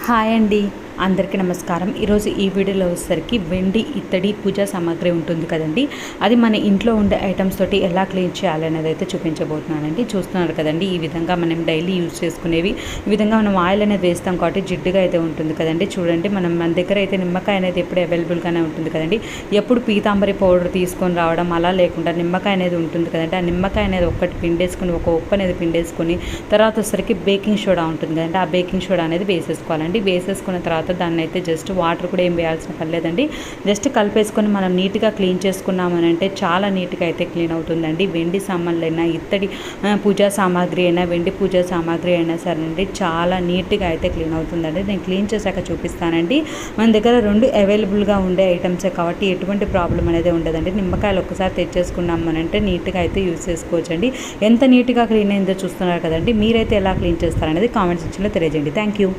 Hi అండి, అందరికీ నమస్కారం. ఈరోజు ఈ వీడియోలో వచ్చేసరికి వెండి ఇత్తడి పూజా సామాగ్రి ఉంటుంది కదండి, అది మన ఇంట్లో ఉండే ఐటమ్స్ తోటి ఎలా క్లీన్ చేయాలనేది అయితే చూపించబోతున్నానండి. చూస్తున్నారు కదండి, ఈ విధంగా మనం డైలీ యూజ్ చేసుకునేవి. ఈ విధంగా మనం ఆయిల్ అనేది వేస్తాం కాబట్టి జిడ్డుగా అయితే ఉంటుంది కదండి. చూడండి, మన దగ్గర అయితే నిమ్మకాయ అనేది ఎప్పుడు అవైలబుల్గానే ఉంటుంది కదండి. ఎప్పుడు పీతాంబరి పౌడర్ తీసుకొని రావడం అలా లేకుండా నిమ్మకాయ అనేది ఉంటుంది కదండి. ఆ నిమ్మకాయ అనేది ఒక్కటి పిండేసుకొని, ఒక ఉప్పు అనేది పిండేసుకొని, తర్వాత వచ్చేసరికి బేకింగ్ సోడా ఉంటుంది కదండి, ఆ బేకింగ్ సోడా అనేది వేసేసుకోవాలండి. వేసేసుకున్న తర్వాత దాన్ని అయితే జస్ట్ వాటర్ కూడా ఏం వేయాల్సిన పని లేదండి. జస్ట్ కలిపేసుకొని మనం నీట్గా క్లీన్ చేసుకున్నామని అంటే చాలా నీట్గా అయితే క్లీన్ అవుతుందండి. వెండి సామాన్లైనా, ఇత్తడి పూజా సామాగ్రి అయినా, వెండి పూజా సామాగ్రి అయినా సరే అండి, చాలా నీట్గా అయితే క్లీన్ అవుతుందండి. నేను క్లీన్ చేశాక చూపిస్తానండి. మన దగ్గర రెండు అవైలబుల్గా ఉండే ఐటమ్సే కాబట్టి ఎటువంటి ప్రాబ్లం అనేది ఉండదండి. నిమ్మకాయలు ఒక్కసారి తెచ్చేసుకున్నామని అంటే నీట్గా అయితే యూజ్ చేసుకోవచ్చండి. ఎంత నీట్గా క్లీన్ అయిందో చూస్తున్నారు కదండి. మీరైతే ఎలా క్లీన్ చేస్తారనేది కామెంట్ సెక్షన్లో తెలియజేయండి. Thank you.